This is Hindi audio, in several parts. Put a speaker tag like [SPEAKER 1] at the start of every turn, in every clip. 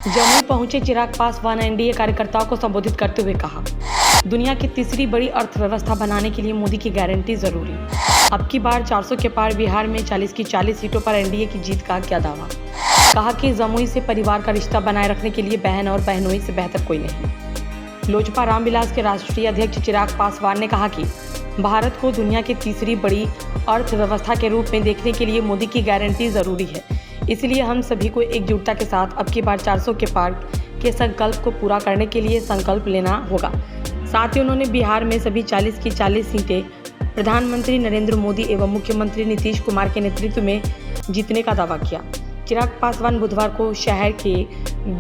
[SPEAKER 1] जमुई पहुंचे चिराग पासवान एनडीए कार्यकर्ताओं को संबोधित करते हुए कहा, दुनिया की तीसरी बड़ी अर्थव्यवस्था बनाने के लिए मोदी की गारंटी जरूरी। अब की बार 400 के पार बिहार में 40 की 40 सीटों पर एनडीए की जीत का क्या दावा। कहा कि जमुई से परिवार का रिश्ता बनाए रखने के लिए बहन और बहनोई से बेहतर कोई नहीं। लोजपा रामविलास के राष्ट्रीय अध्यक्ष चिराग पासवान ने कहा कि भारत को दुनिया की तीसरी बड़ी अर्थव्यवस्था के रूप में देखने के लिए मोदी की गारंटी जरूरी है। इसलिए हम सभी को एकजुटता के साथ अब की बार 400 के पार के संकल्प को पूरा करने के लिए संकल्प लेना होगा। साथ ही उन्होंने बिहार में सभी 40 की 40 सीटें प्रधानमंत्री नरेंद्र मोदी एवं मुख्यमंत्री नीतीश कुमार के नेतृत्व में जीतने का दावा किया। चिराग पासवान बुधवार को शहर के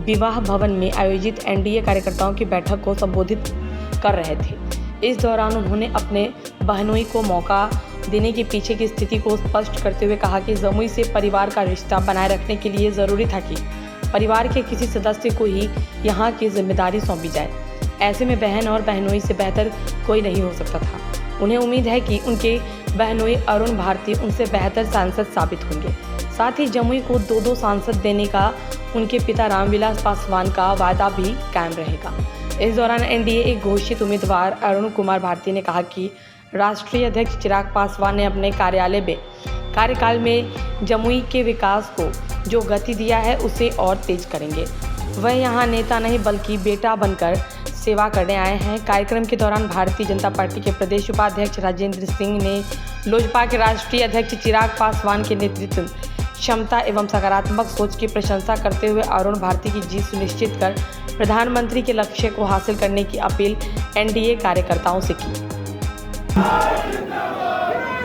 [SPEAKER 1] विवाह भवन में आयोजित एनडीए कार्यकर्ताओं की बैठक को संबोधित कर रहे थे। इस दौरान उन्होंने अपने बहनोई को मौका देने के पीछे की स्थिति को स्पष्ट करते हुए कहा कि जमुई से परिवार का रिश्ता बनाए रखने के लिए ज़रूरी था कि परिवार के किसी सदस्य को ही यहाँ की जिम्मेदारी सौंपी जाए। ऐसे में बहन और बहनोई से बेहतर कोई नहीं हो सकता था। उन्हें उम्मीद है कि उनके बहनोई अरुण भारती उनसे बेहतर सांसद साबित होंगे। साथ ही जमुई को 2-2 सांसद देने का उनके पिता रामविलास पासवान का वादा भी कायम रहेगा। इस दौरान एनडीए एक घोषित उम्मीदवार अरुण कुमार भारती ने कहा कि राष्ट्रीय अध्यक्ष चिराग पासवान ने अपने कार्यकाल में जमुई के विकास को जो गति दिया है उसे और तेज करेंगे। वह यहाँ नेता नहीं बल्कि बेटा बनकर सेवा करने आए हैं। कार्यक्रम के दौरान भारतीय जनता पार्टी के प्रदेश उपाध्यक्ष राजेंद्र सिंह ने लोजपा के राष्ट्रीय अध्यक्ष चिराग पासवान के नेतृत्व, क्षमता एवं सकारात्मक सोच की प्रशंसा करते हुए अरुण भारती की जीत सुनिश्चित कर प्रधानमंत्री के लक्ष्य को हासिल करने की अपील एनडीए कार्यकर्ताओं से की।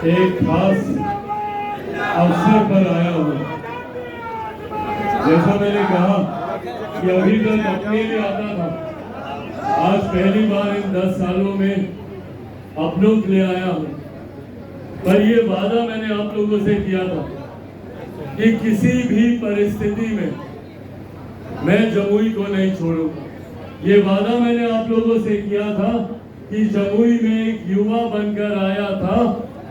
[SPEAKER 2] एक खास अवसर पर आया हूँ। जैसा मैंने कहा कि अभी तक अपने लिए आता था, आज पहली बार इन 10 सालों में अपनों के लिए आया हूँ। पर ये वादा मैंने आप लोगों से किया था कि किसी भी परिस्थिति में मैं जमुई को नहीं छोड़ूंगा। ये वादा मैंने आप लोगों से किया था कि जमुई में एक युवा बनकर आया था,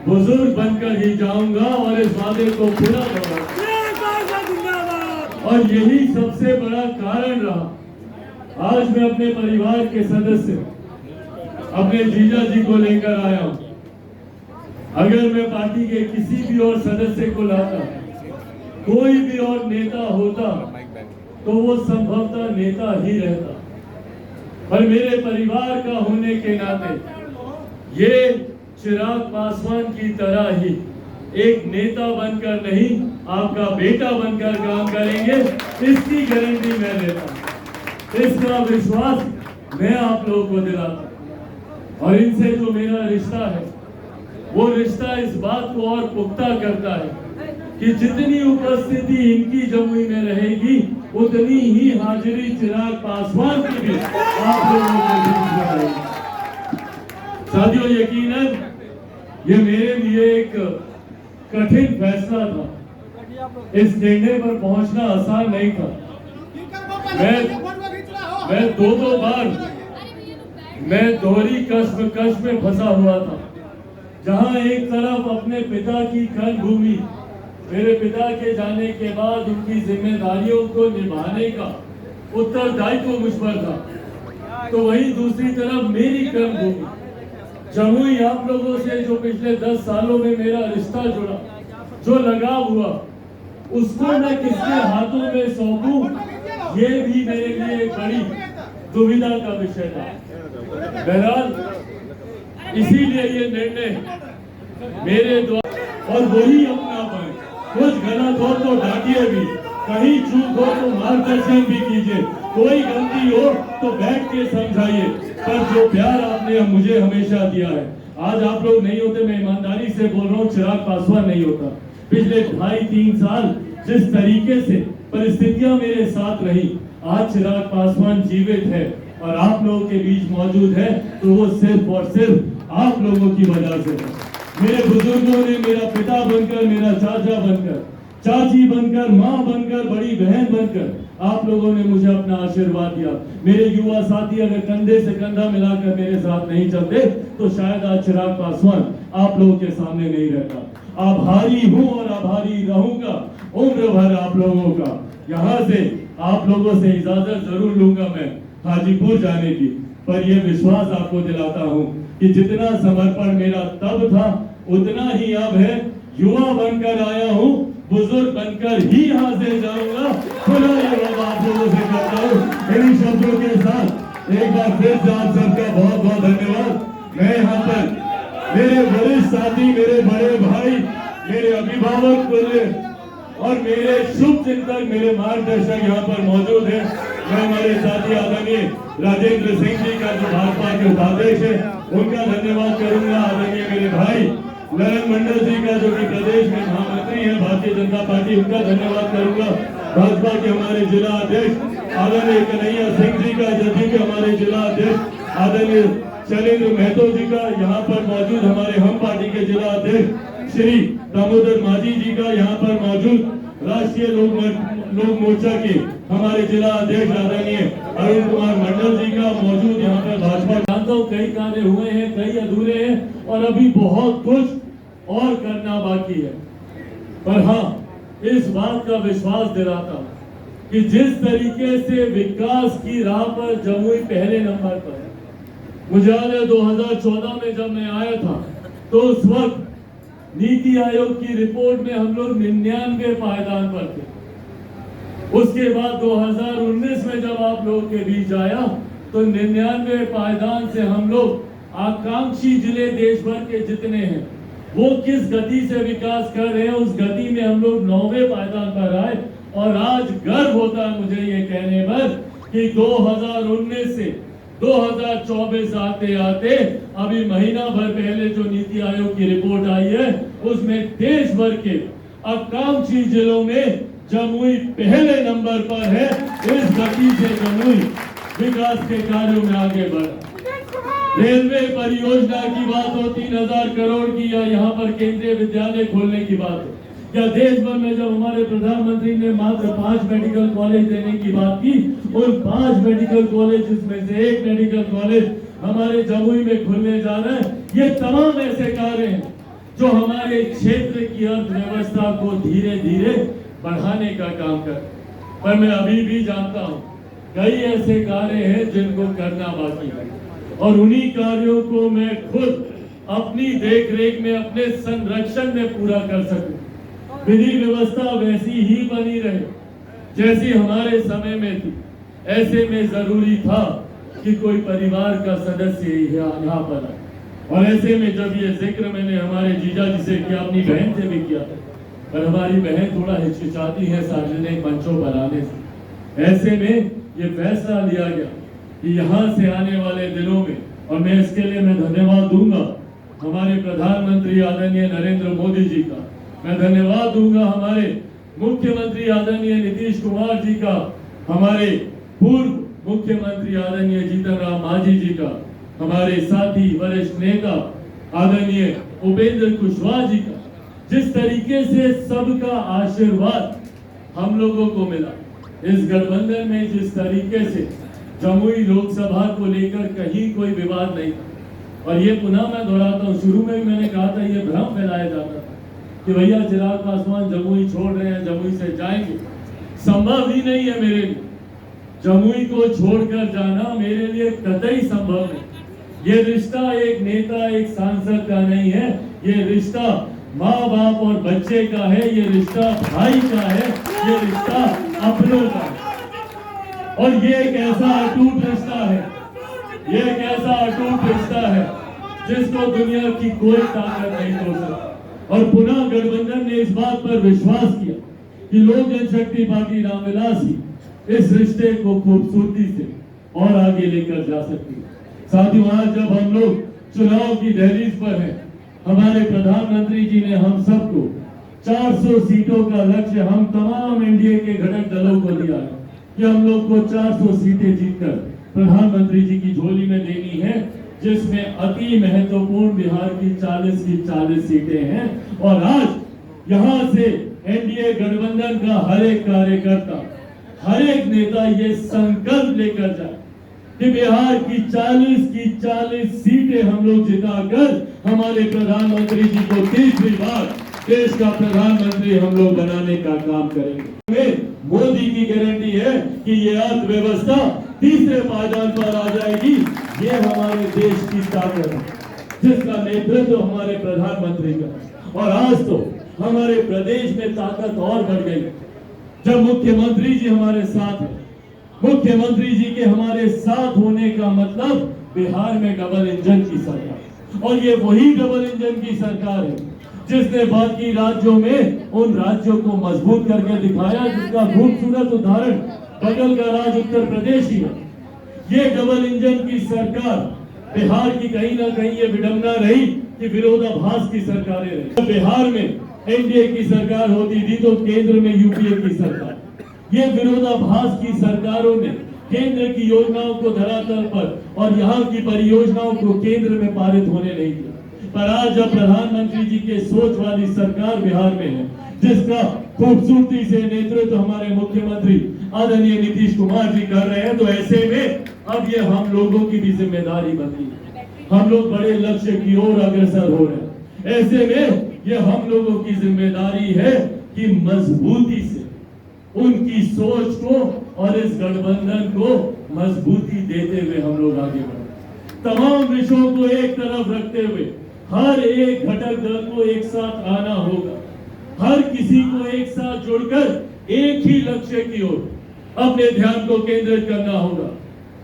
[SPEAKER 2] बुजुर्ग बनकर ही जाऊंगा और इस वादे को पूरा करूंगा। और यही सबसे बड़ा कारण रहा। आज मैं अपने परिवार के सदस्य, अपने जीजा जी को लेकर आया हूं। अगर मैं पार्टी के किसी भी और सदस्य को लाता, कोई भी और नेता होता, तो वो संभवतः नेता ही रहता। पर मेरे परिवार का होने के नाते ये चिराग पासवान की तरह ही एक नेता बनकर नहीं, आपका बेटा बनकर काम करेंगे, इसकी गारंटी मैं देता हूं। इसका विश्वास मैं आप लोगों को दिलाता हूं। और इनसे जो मेरा रिश्ता है, वो रिश्ता इस बात को और पुख्ता करता है कि जितनी उपस्थिति इनकी जमुई में रहेगी, उतनी ही हाजिरी चिराग पासवान की भी आप लोगों को रहेगी। साथियों, यकीनन ये मेरे लिए एक कठिन फैसला था। इस निर्णय पर पहुंचना आसान नहीं था। मैं दो बार दोहरी कश्मकश में फंसा हुआ था, जहां एक तरफ अपने पिता की कर्मभूमि, मेरे पिता के जाने के बाद उनकी जिम्मेदारियों को निभाने का उत्तरदायित्व मुझ पर था, तो वहीं दूसरी तरफ मेरी कर्मभूमि जमुई, आप लोगों से जो पिछले 10 सालों में मेरा रिश्ता जुड़ा, जो लगाव हुआ, उसको मैं किसके हाथों में सौंपूं, ये भी मेरे लिए एक बड़ी दुविधा का विषय था। बहरहाल, इसीलिए ये निर्णय मेरे द्वारा, और वही अपना पाए। कुछ गलत हो तो डांटिए भी, कहीं चूक हो तो मार्गदर्शन भी कीजिए, कोई गलती हो तो बैठ के समझाइए। पर जो प्यार आपने मुझे हमेशा दिया है, आज आप लोग नहीं होते, मैं ईमानदारी से बोल रहा हूँ, चिराग पासवान नहीं होता। पिछले 2.5-3 साल जिस तरीके से परिस्थितियां मेरे साथ रही, आज चिराग पासवान जीवित है और आप लोगों के बीच मौजूद है, तो वो सिर्फ और सिर्फ आप लोगों की वजह से है। मेरे बुजुर्गों ने मेरा पिता बनकर, मेरा चाचा बनकर, चाची बनकर, माँ बनकर, बड़ी बहन बनकर आप लोगों ने मुझे अपना आशीर्वाद दिया। मेरे युवा साथी अगर कंधे से कंधा मिलाकर मेरे साथ नहीं चलते, तो शायद आज चिराग पासवान आप लोगों के सामने नहीं रहता। आभारी हूँ और आभारी रहूंगा उम्र भर आप लोगों का। यहाँ से आप लोगों से इजाजत जरूर लूंगा मैं हाजीपुर जाने की, पर यह विश्वास आपको दिलाता हूं कि जितना समर्पण मेरा तब था उतना ही अब है। युवा बनकर आया हूं, बुजुर्ग बनकर ही यहाँ से जाऊंगा। खुला ये वादा आप लोगों से करता हूँ। इन शब्दों के साथ एक बार फिर से आप सबका बहुत बहुत धन्यवाद। मैं यहाँ पर मेरे वरिष्ठ साथी, मेरे बड़े भाई, मेरे अभिभावक तुल्य और मेरे शुभ चिंतक, मेरे मार्गदर्शक यहाँ पर मौजूद है। मैं हमारे साथी आदरणीय राजेंद्र सिंह जी का जो भाजपा के उपाध्यक्ष है उनका धन्यवाद करूंगा। आदरणीय मेरे भाई ललन मंडल जी का जो कि प्रदेश में महामंत्री है भारतीय जनता पार्टी, उनका धन्यवाद करूंगा। भाजपा के हमारे जिला अध्यक्ष आदरणीय कन्हैया सिंह जी का, जदयू के हमारे जिला अध्यक्ष आदरणीय शैलेंद्र महतो जी का, यहाँ पर मौजूद हमारे हम पार्टी के जिला अध्यक्ष श्री दामोदर माझी जी का, यहाँ पर मौजूद राष्ट्रीय लोक मोर्चा के हमारे जिला अध्यक्ष आदरणीय अरुण कुमार मंडल जी का मौजूद यहाँ पर भाजपा। जानता हूँ कई कार्य हुए हैं, कई अधूरे हैं और अभी बहुत कुछ और करना बाकी है, पर हाँ इस बात का विश्वास दिलाता हूँ कि जिस तरीके से विकास की राह पर जमुई पहले नंबर पर है। मुझे याद है 2014 में जब मैं आया था तो उस वक्त नीति आयोग की रिपोर्ट में हम लोग 99 पायदान पर थे। उसके बाद 2019 में जब आप लोगों के बीच आया तो 99 पायदान से हम लोग आकांक्षी जिले देश भर के जितने हैं वो किस गति से विकास कर रहे हैं, उस गति में हम लोग 9वें पायदान पर आए। और आज गर्व होता है मुझे ये कहने पर कि 2019 से 2024 आते आते अभी महीना भर पहले जो नीति आयोग की रिपोर्ट आई है उसमें देश भर के आकांक्षी जिलों में जमुई पहले नंबर पर है। इस गति से जमुई विकास के कार्यों में आगे बढ़ा। रेलवे परियोजना की बात हो 3000 करोड़ की, या यहाँ पर केंद्रीय विद्यालय खोलने की बात हो, या देश भर में जब हमारे प्रधानमंत्री ने मात्र 5 मेडिकल कॉलेज देने की बात की, उन 5 मेडिकल कॉलेज में से एक मेडिकल कॉलेज हमारे जमुई में खुलने जा रहा है। ये तमाम ऐसे कार्य हैं जो हमारे क्षेत्र की अर्थव्यवस्था को धीरे धीरे बढ़ाने का काम कर। पर मैं अभी भी जानता हूँ कई ऐसे कार्य हैं जिनको करना बाकी है और उन्हीं कार्यों को मैं खुद अपनी देखरेख में, अपने संरक्षण में पूरा कर सकूं। विधि व्यवस्था वैसी ही बनी रहे जैसी हमारे समय में थी। ऐसे में जरूरी था कि कोई परिवार का सदस्य यहाँ पर आए, और ऐसे में जब ये जिक्र मैंने हमारे जीजा जी से किया, अपनी बहन से भी किया, पर हमारी बहन थोड़ा हिचकिचाती है सार्वजनिक मंचों पर आने से। ऐसे में ये फैसला लिया गया कि यहाँ से आने वाले दिनों में, और मैं इसके लिए मैं धन्यवाद दूंगा हमारे प्रधानमंत्री आदरणीय नरेंद्र मोदी जी का, मैं धन्यवाद दूंगा हमारे मुख्यमंत्री आदरणीय नीतीश कुमार जी का, हमारे पूर्व मुख्यमंत्री आदरणीय जीतन राम मांझी जी का, हमारे साथी वरिष्ठ नेता आदरणीय उपेंद्र कुशवाहा जी का। जिस तरीके से सबका आशीर्वाद हम लोगों को मिला इस गठबंधन में, जिस तरीके से जमुई लोकसभा को लेकर कहीं कोई विवाद नहीं था। और ये पुनः मैं दोहराता हूँ, शुरू में भी मैंने कहा था, ये भ्रम फैलाया जाता था कि भैया चिराग पासवान जमुई छोड़ रहे हैं, जमुई से जाएंगे। संभव ही नहीं है मेरे लिए, जमुई को छोड़कर जाना मेरे लिए कतई संभव नहीं। ये रिश्ता एक नेता, एक सांसद का नहीं है, ये रिश्ता माँ बाप और बच्चे का है, ये रिश्ता भाई का है, ये रिश्ता अपनों का है। और ये एक ऐसा अटूट रिश्ता है, ये एक ऐसा अटूट रिश्ता है जिसको दुनिया की कोई ताकत नहीं तोड़ सकती। और पुनः गठबंधन ने इस बात पर विश्वास किया कि लोक जनशक्ति पार्टी रामविलास ही इस रिश्ते को खूबसूरती से और आगे लेकर जा सकती है। साथियों, आज जब हम लोग चुनाव की दहलीज पर हैं, हमारे प्रधानमंत्री जी ने हम सबको 400 सीटों का लक्ष्य हम तमाम एनडीए के घटक दलों को दिया है कि हम लोग को 400 सीटें जीतकर प्रधानमंत्री जी की झोली में देनी है, जिसमें अति महत्वपूर्ण बिहार की 40 सीटें हैं। और आज यहाँ से एनडीए गठबंधन का हर एक कार्यकर्ता, हर एक नेता ये संकल्प लेकर जाए कि बिहार की 40 सीटें हम लोग जिताकर हमारे प्रधानमंत्री जी को तीसरी बार देश का प्रधानमंत्री हम लोग बनाने का काम करेंगे। मोदी की गारंटी है कि ये अर्थव्यवस्था तीसरे पायदान पर आ जाएगी। ये हमारे देश की ताकत है, जिसका नेतृत्व हमारे प्रधानमंत्री का। और आज तो हमारे प्रदेश में ताकत और बढ़ गई जब मुख्यमंत्री जी हमारे साथ हैं। मुख्यमंत्री जी के हमारे साथ होने का मतलब बिहार में डबल इंजन की सरकार, और ये वही डबल इंजन की सरकार है जिसने बाकी राज्यों में उन राज्यों को मजबूत करके दिखाया, जिसका खूबसूरत उदाहरण बगल का राज्य उत्तर प्रदेश ही है। ये डबल इंजन की सरकार बिहार की कहीं ना कहीं ये विडंबना रही कि विरोधाभास की सरकारें रही। बिहार में एनडीए की सरकार होती थी तो केंद्र में यूपीए की सरकार। ये विरोधाभास की सरकारों ने केंद्र की योजनाओं को धरातल पर और यहाँ की परियोजनाओं को केंद्र में पारित होने नहीं दिया। पर आज जब प्रधानमंत्री जी के सोच वाली सरकार बिहार में है, जिसका खूबसूरती से नेतृत्व हमारे मुख्यमंत्री आदरणीय नीतीश कुमार जी कर रहे हैं, तो ऐसे में अब ये हम लोगों की भी जिम्मेदारी बनती है। हम लोग बड़े लक्ष्य की ओर अग्रसर हो रहे हैं। ऐसे में ये हम लोगों की जिम्मेदारी है कि मजबूती से उनकी सोच को और इस गठबंधन को मजबूती देते हुए हम लोग आगे बढ़े। तमाम विषयों को एक तरफ रखते हुए हर एक घटक दल को एक साथ आना होगा। हर किसी को एक साथ जोड़कर एक ही लक्ष्य की ओर अपने ध्यान को केंद्रित करना होगा।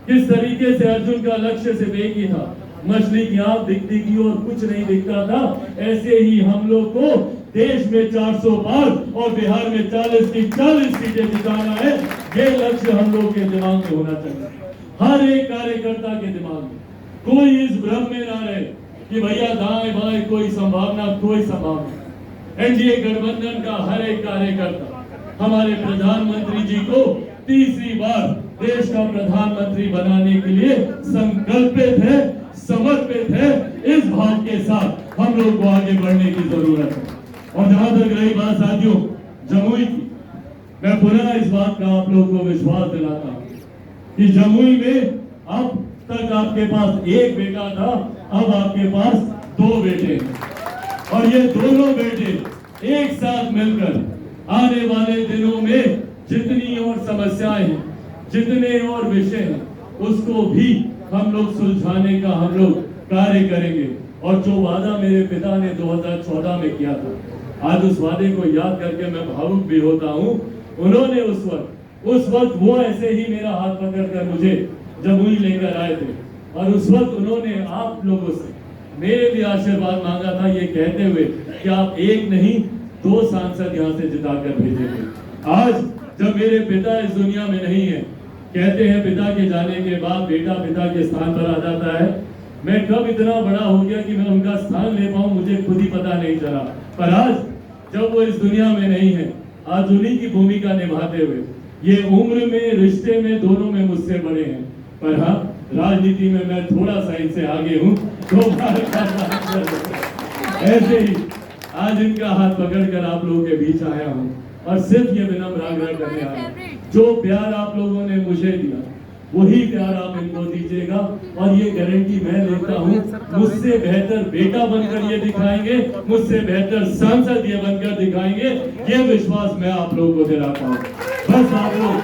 [SPEAKER 2] किस तरीके से अर्जुन का लक्ष्य सिर्फ एक ही था, मछली की आंख दिखती थी और कुछ नहीं दिखता था, ऐसे ही हम लोग को देश में 400 पार और बिहार में 40 की 40 सीटें जिताना है। ये लक्ष्य हम लोग के दिमाग में होना चाहिए, हर एक कार्यकर्ता के दिमाग में। कोई इस भ्रम में ना रहे कि भैया दाएं बाएं कोई संभावना। एनडीए गठबंधन का हर एक कार्यकर्ता हमारे प्रधानमंत्री जी को तीसरी बार देश का प्रधानमंत्री बनाने के लिए संकल्पित है, समर्पित है। इस भाव के साथ हम लोग को आगे बढ़ने की जरूरत है। और जहां तक रही बात साथियों जमुई की, मैं पुनः इस बात का आप लोगों को विश्वास दिलाता हूं कि जमुई में अब तक आपके पास एक बेटा था, अब आपके पास 2 बेटे हैं। और ये दोनों बेटे एक साथ मिलकर आने वाले दिनों में जितनी और समस्याएं हैं, जितने और विषय हैं, उसको भी हम लोग सुलझाने का हम लोग कार्य करेंगे। और जो वादा मेरे पिता ने 2014 में किया था, आज उस वादे को याद करके मैं भावुक भी होता हूँ। उन्होंने उस वक्त वो ऐसे ही मेरा हाथ पकड़कर मुझे जमुई लेकर आए थे, और उस वक्त उन्होंने आप लोगों से मेरे भी आशीर्वाद मांगा था, ये कहते हुए कि आप एक नहीं 2 सांसद यहाँ से जिताकर भेजेंगे। आज जब मेरे पिता इस दुनिया में नहीं है, कहते हैं पिता के जाने के बाद बेटा पिता के स्थान पर आ जाता है। मैं कब इतना बड़ा हो गया कि मैं उनका स्थान ले पाऊं, मुझे खुद ही पता नहीं चला। पर आज जब वो इस दुनिया में नहीं है, आज उन्हीं की भूमिका निभाते हुए ये उम्र में, रिश्ते में, दोनों में मुझसे बड़े हैं। पर हाँ, राजनीति में मैं थोड़ा सा इनसे आगे हूँ। तो ऐसे ही आज इनका हाथ पकड़कर आप लोगों के बीच आया हूँ, और सिर्फ ये विनम्र आग्रह करने आया, जो प्यार आप लोगों ने मुझे दिया वही प्यार आप इनको दीजिएगा। और ये गारंटी मैं लेता हूँ, मुझसे बेहतर बेटा बनकर ये दिखाएंगे, मुझसे बेहतर सांसद ये बनकर दिखाएंगे। ये विश्वास मैं आप लोगों को दिलाता हूँ। बस आप लोग